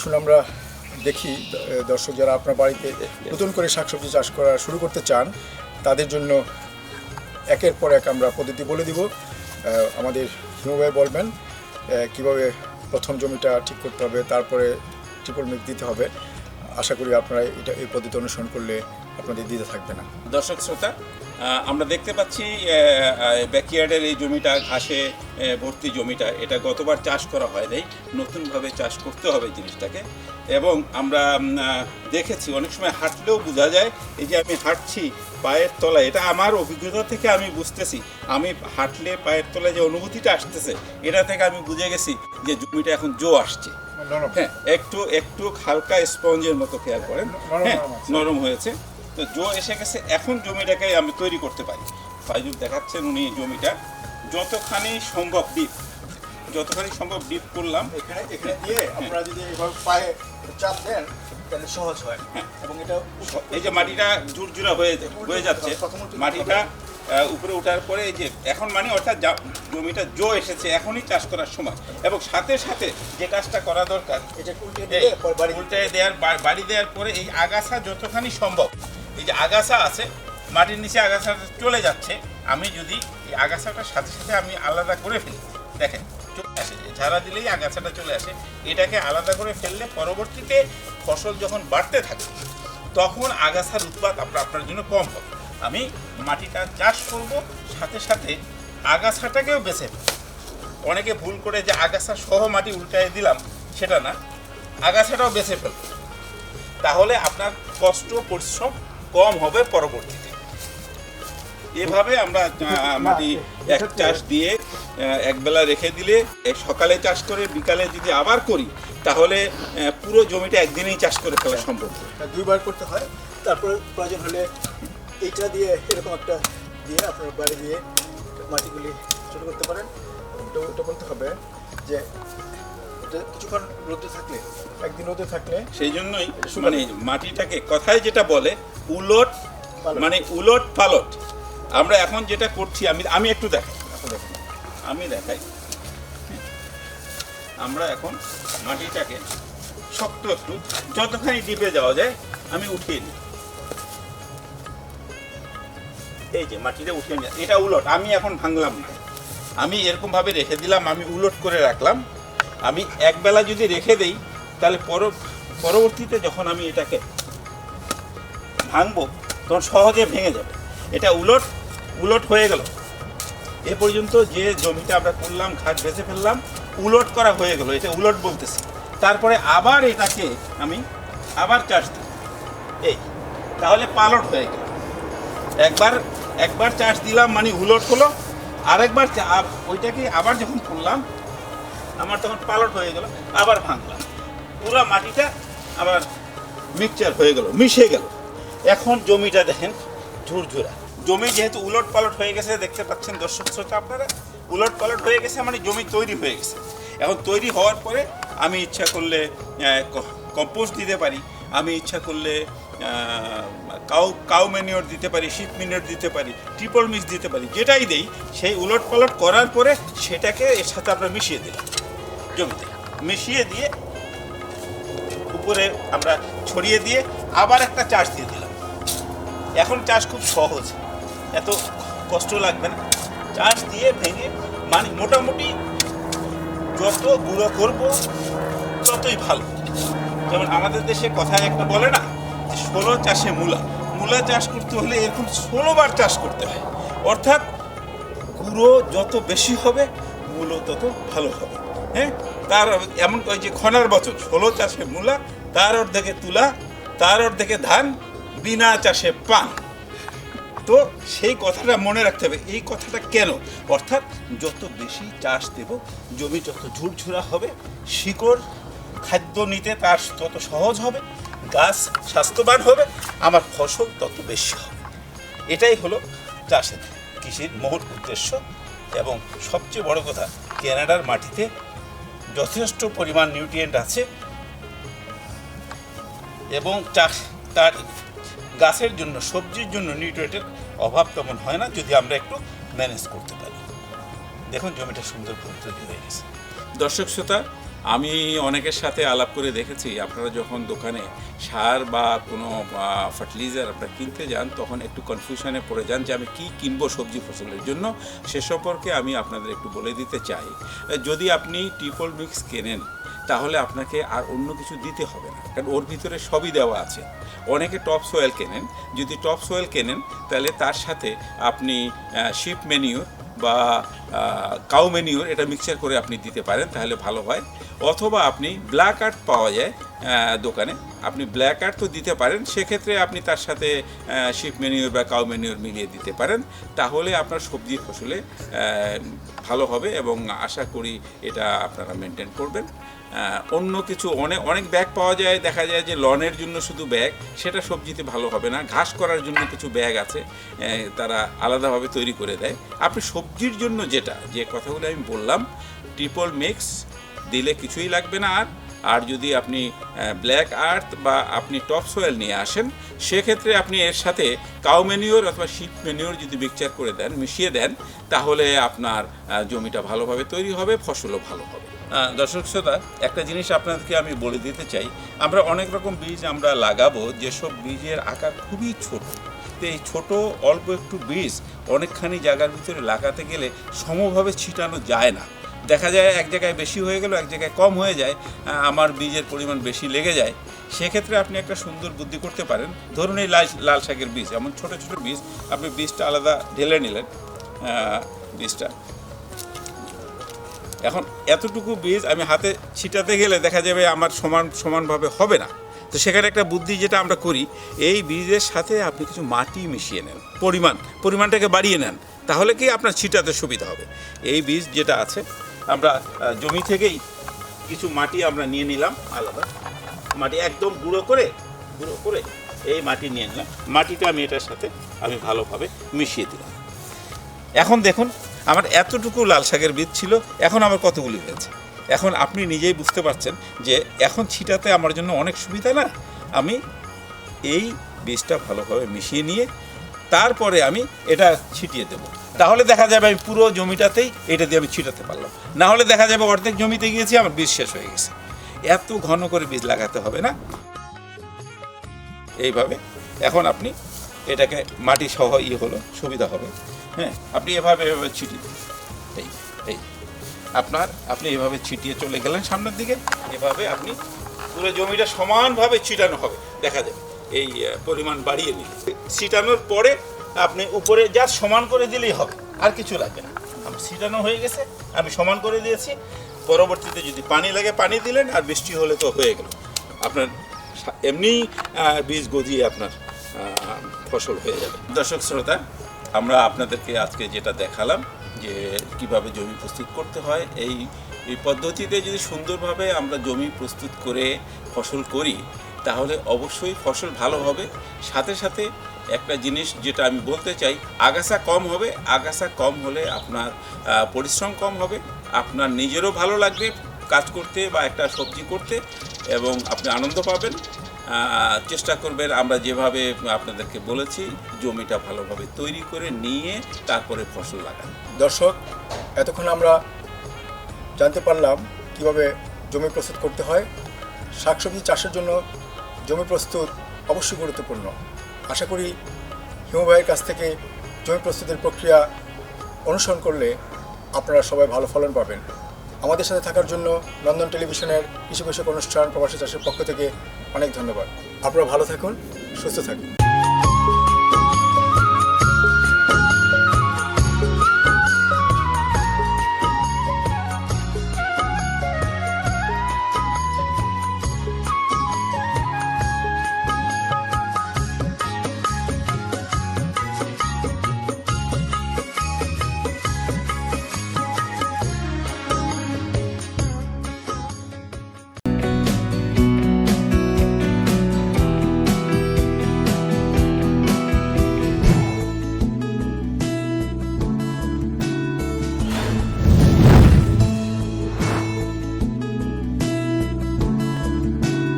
আসলে আমরা দেখি দর্শক যারা আপনার বাড়িতে নতুন করে শাকসবজি চাষ করা শুরু করতে চান তাদের জন্য একের পর এক আমরা পদ্ধতি বলে দিব। আমাদের হিমু ভাই বলবেন কীভাবে প্রথম জমিটা ঠিক করতে হবে, তারপরে ট্রিপল মিক্স দিতে হবে। আশা করি আপনারা এই পদ্ধতি অনুসরণ করলে আপনাদের দিতে থাকবে না। দর্শক শ্রোতা, আমরা দেখতে পাচ্ছি ব্যাকইয়ার্ডের এই জমিটা, ঘাসে ভর্তি জমিটা, এটা গতবার চাষ করা হয় নাই, নতুনভাবে চাষ করতে হবে জিনিসটাকে। এবং আমরা দেখেছি অনেক সময় হাঁটলেও বোঝা যায়, এই যে আমি হাঁটছি পায়ের তলায়, এটা আমার অভিজ্ঞতা থেকে আমি বুঝতেছি, আমি হাঁটলে পায়ের তলায় যে অনুভূতিটা আসতেছে এটা থেকে আমি বুঝে গেছি যে জমিটা এখন জো আসছে। হ্যাঁ, একটু হালকা স্পঞ্জের মতো খেয়াল করেন, হ্যাঁ নরম হয়েছে। তো জো এসে গেছে, এখন জমিটাকে আমি তৈরি করতে পারি। ফাইজুল দেখাচ্ছেন উনি জমিটা যতখানি সম্ভব ডিপ করলাম। এখানে দিয়ে আপনারা যদি এইভাবে পায়ে চাপ দেন তাহলে সহজ হয়। এবং এটা এই যে মাটিটা ঝুরঝুরা হয়ে যাচ্ছে, মাটিটা উপরে ওঠার পরে এই যে এখন মানে অর্থাৎ জমিটা জো এসেছে, এখনই চাষ করার সময়। এবং সাথে সাথে যে কাজটা করা দরকার, উল্টে দেওয়ার বাড়ি দেওয়ার পরে এই আগাছা যতখানি সম্ভব, এই যে আগাছা আছে মাটির নিচে, আগাছাটা চলে যাচ্ছে, আমি যদি এই আগাছাটার সাথে সাথে আমি আলাদা করে ফেলি, দেখেন চলে আসে, ঝাড়া দিলেই আগাছাটা চলে আসে। এটাকে আলাদা করে ফেললে পরবর্তীতে ফসল যখন বাড়তে থাকে তখন আগাছার উৎপাত আপনার জন্য কম হবে। আমি মাটিটা চাষ করব, সাথে সাথে আগাছাটাকেও বেছে ফেলব। অনেকে ভুল করে যে আগাছা সহ মাটি উল্টায় দিলাম, সেটা না, আগাছাটাও বেছে ফেলব, তাহলে আপনার কষ্ট পরিশ্রম কম হবে পরবর্তীতে। এভাবে আমরা মাটি এক চাষ দিয়ে একবেলা রেখে দিলে, সকালে চাষ করে বিকালে যদি আবার করি তাহলে পুরো জমিটা একদিনেই চাষ করে ফেলা সম্ভব। দুইবার করতে হয়, তারপরে প্রয়োজন হলে এইটা দিয়ে এরকম একটা দিয়ে আপনার বাড়ি দিয়ে মাটিগুলি ছোটো করতে পারেন। ওটা বলতে হবে যে কিছুক্ষণ রোদে থাকলে, একদিন রোদে থাকলে, সেই জন্যই মানে মাটিটাকে কথায় যেটা বলে উলট পালট। আমরা এখন যেটা করছি, আমি একটু দেখাই, আমরা এখন মাটিটাকে শক্ত একটু যতখানি ডিপে যাওয়া যায় আমি উঠিয়ে নিই। এই যে মাটিটা উঠিয়ে নিই, এটা উলট, আমি এখন ভাঙলাম না, আমি এরকম ভাবে রেখে দিলাম, আমি উলট করে রাখলাম। আমি একবেলা যদি রেখে দেই তাহলে পরবর্তীতে যখন আমি এটাকে ভাঙবো তখন সহজে ভেঙে যাবে। এটা উলট হয়ে গেল। এ পর্যন্ত যে জমিটা আমরা করলাম, ঘাস বেছে ফেললাম, উলট করা হয়ে গেল, এটা উলট বলতেছি। তারপরে আবার এটাকে আমি আবার চাষ দিই, এই তাহলে পালট হয়ে গেল। একবার চাষ দিলাম মানে উলট হলো, আরেকবার ওইটাকে আবার যখন করলাম আমার তখন পালট হয়ে গেল, আবার ভাঙলাম, পুরো মাটিটা আবার মিক্সচার হয়ে গেল, মিশে গেল। এখন জমিটা দেখেন ঝুরঝুরা। জমি যেহেতু উলট পালট হয়ে গেছে, দেখতে পাচ্ছেন দর্শক শ্রোতা আপনারা, উলট পালট হয়ে গেছে মানে জমি তৈরি হয়ে গেছে। এখন তৈরি হওয়ার পরে আমি ইচ্ছা করলে কম্পোস্ট দিতে পারি, আমি ইচ্ছা করলে কাউ ম্যানিওর দিতে পারি, শিপ ম্যানিওর দিতে পারি, ট্রিপল মিক্স দিতে পারি, যেটাই দেই সেই উলট পালট করার পরে সেটাকে এর সাথে আমরা মিশিয়ে দিলাম, জমিতে মিশিয়ে দিয়ে উপরে আমরা ছড়িয়ে দিয়ে আবার একটা চাষ দিয়ে দিলাম। এখন চাষ খুব সহজ, এত কষ্ট লাগবে না। চাষ দিয়ে ভেঙে মানে মোটামুটি যত গুঁড়ো করবো ততই ভালো। যেমন আমাদের দেশে কথায় একটা বলে না, 16 চাষে মূলা চাষ করতে হলে এরকম 16 বার চাষ করতে হয়। অর্থাৎ গুঁড়ো যত বেশি হবে মূলো তত ভালো হবে। হ্যাঁ, তার এমন ওই যে খনার বচন, 16 চাষে মূলা, তার অর্ধেকে তুলা, তার অর্ধেকে ধান, বিনা চাষে পান। তো সেই কথাটা মনে রাখতে হবে। এই কথাটা কেন? অর্থাৎ যত বেশি চাষ দেব জমি যত ঝুরঝুরা হবে, শিকড় খাদ্য নিতে তার তত সহজ হবে, গাছ স্বাস্থ্যবান হবে, আমার ফসল তত বেশি হবে। এটাই হলো চাষের কৃষির মূল উদ্দেশ্য। এবং সবচেয়ে বড় কথা, কানাডার মাটিতে যথেষ্ট পরিমাণ নিউট্রিয়েন্ট আছে এবং তার গাছের জন্য, সবজির জন্য নিউট্রিয়েন্টের অভাব তেমন হয় না যদি আমরা একটু ম্যানেজ করতে পারি। দেখুন জমিটা সুন্দর তৈরি হয়ে গেছে। দর্শক শ্রোতা, আমি অনেকের সাথে আলাপ করে দেখেছি, আপনারা যখন দোকানে সার বা কোনো ফার্টিলাইজার আপনারা কিনতে যান তখন একটু কনফিউশনে পড়ে যান যে আমি কী কিনবো সবজি ফসলের জন্য। সে সম্পর্কে আমি আপনাদের একটু বলে দিতে চাই। যদি আপনি ট্রিপল মিক্স কেনেন তাহলে আপনাকে আর অন্য কিছু দিতে হবে না, কারণ ওর ভিতরে সবই দেওয়া আছে। অনেকে টপ সোয়েল কেনেন, যদি টপ সোয়েল কেনেন তাহলে তার সাথে আপনি শিপ ম্যানিউর বা কাউ ম্যানিউর এটা মিক্সচার করে আপনি দিতে পারেন, তাহলে ভালো হয়। অথবা আপনি ব্ল্যাক আর্থ পাওয়া যায় দোকানে, আপনি ব্ল্যাক আর্থ তো দিতে পারেন, সেক্ষেত্রে আপনি তার সাথে শিপ ম্যানিউর বা কাউ ম্যানিউর মিলিয়ে দিতে পারেন, তাহলে আপনার সবজি ফসলে ভালো হবে এবং আশা করি এটা আপনারা মেনটেন করবেন। অন্য কিছু অনেক ব্যাগ পাওয়া যায়, দেখা যায় যে লনের জন্য শুধু ব্যাগ, সেটা সবজিতে ভালো হবে না। ঘাস করার জন্য কিছু ব্যাগ আছে, তারা আলাদাভাবে তৈরি করে দেয়। আপনি সবজির জন্য যে কথাগুলো আমি বললাম, ট্রিপল মিক্স দিলে কিছুই লাগবে না। আর যদি আপনি ব্ল্যাক আর্থ বা আপনি টপ সোয়েল নিয়ে আসেন, সেক্ষেত্রে আপনি এর সাথে কাউ ম্যানিউর অথবা শিপ ম্যানিউর যদি মিক্সচার করে দেন, মিশিয়ে দেন, তাহলে আপনার জমিটা ভালোভাবে তৈরি হবে, ফসলও ভালো হবে। দর্শক শ্রোতা, একটা জিনিস আপনাদেরকে আমি বলে দিতে চাই, আমরা অনেক রকম বীজ আমরা লাগাবো, যেসব বীজের আকার খুবই ছোট। তো এই ছোটো অল্প একটু বীজ অনেকখানি জায়গার ভিতরে লাগাতে গেলে সমভাবে ছিটানো যায় না। দেখা যায় এক জায়গায় বেশি হয়ে গেল, এক জায়গায় কম হয়ে যায়, আমার বীজের পরিমাণ বেশি লেগে যায়। সেক্ষেত্রে আপনি একটা সুন্দর বুদ্ধি করতে পারেন। ধরুন এই লাল শাকের বীজ, এমন ছোটো ছোটো বীজ, আপনি বীজটা আলাদা ঢেলে নিলেন, বীজটা এখন এতটুকু বীজ আমি হাতে ছিটাতে গেলে দেখা যাবে আমার সমানভাবে হবে না। তো সেখানে একটা বুদ্ধি যেটা আমরা করি, এই বীজের সাথে আপনি কিছু মাটি মিশিয়ে নেন, পরিমাণটাকে বাড়িয়ে নেন, তাহলে কি আপনার ছিটাতে সুবিধা হবে। এই বীজ যেটা আছে, আমরা জমি থেকেই কিছু মাটি আমরা নিয়ে নিলাম, আলাদা মাটি একদম গুঁড়ো করে এই মাটি নিয়ে নিলাম। মাটিটা আমি এটার সাথে আমি ভালোভাবে মিশিয়ে দিলাম। এখন দেখুন আমার এতটুকু লাল শাকের বীজ ছিল, এখন আমার কতগুলি হয়েছে। এখন আপনি নিজেই বুঝতে পারছেন যে এখন ছিটাতে আমার জন্য অনেক সুবিধা না। আমি এই বীজটা ভালোভাবে মিশিয়ে নিয়ে তারপরে আমি এটা ছিটিয়ে দেব, তাহলে দেখা যাবে আমি পুরো জমিটাতেই এটা দিয়ে আমি ছিটাতে পারলাম। না হলে দেখা যাবে অর্ধেক জমিতে গিয়েছি, আমার বীজ শেষ হয়ে গেছে। এত ঘন করে বীজ লাগাতে হবে না, এইভাবে এখন আপনি এটাকে মাটি সহ হলো সুবিধা হবে। হ্যাঁ, আপনি এভাবে ছিটিয়ে দিন, এই আপনি এভাবে ছিটিয়ে চলে গেলেন সামনের দিকে, এভাবে আপনি পুরো জমিটা সমানভাবে ছিটানো হবে, দেখা যাবে এই পরিমাণ বাড়িয়ে নিলে। ছিটানোর পরে আপনি উপরে যা সমান করে দিলেই হবে, আর কিছু লাগবে না। আমার ছিটানো হয়ে গেছে, আমি সমান করে দিয়েছি। পরবর্তীতে যদি পানি লাগে পানি দিলেন, আর বৃষ্টি হলে তো হয়ে গেল, আপনার এমনি বীজ গজিয়ে আপনার ফসল হয়ে যাবে। দর্শক শ্রোতা, আমরা আপনাদেরকে আজকে যেটা দেখালাম যে কিভাবে জমি প্রস্তুত করতে হয়, এই পদ্ধতিতে যদি সুন্দরভাবে আমরা জমি প্রস্তুত করে ফসল করি, তাহলে অবশ্যই ফসল ভালো হবে। সাথে সাথে একটা জিনিস যেটা আমি বলতে চাই, আগাছা কম হবে। আগাছা কম হলে আপনার পরিশ্রম কম হবে, আপনার নিজেরও ভালো লাগবে কাজ করতে বা একটা সবজি করতে, এবং আপনি আনন্দ পাবেন। চেষ্টা করবেন আমরা যেভাবে আপনাদেরকে বলেছি জমিটা ভালোভাবে তৈরি করে নিয়ে তারপরে ফসল লাগান। দর্শক, এতক্ষণ আমরা জানতে পারলাম কিভাবে জমি প্রস্তুত করতে হয়। শাকসবজি চাষের জন্য জমি প্রস্তুত অবশ্যই গুরুত্বপূর্ণ। আশা করি হিমু ভাইয়ের কাছ থেকে জমি প্রস্তুতের প্রক্রিয়া অনুসরণ করলে আপনারা সবাই ভালো ফলন পাবেন। আমাদের সাথে থাকার জন্য লন্ডন টেলিভিশনের কৃষি বিষয়ক অনুষ্ঠান প্রবাসী চাষের পক্ষ থেকে অনেক ধন্যবাদ। আপনারা ভালো থাকুন, সুস্থ থাকুন।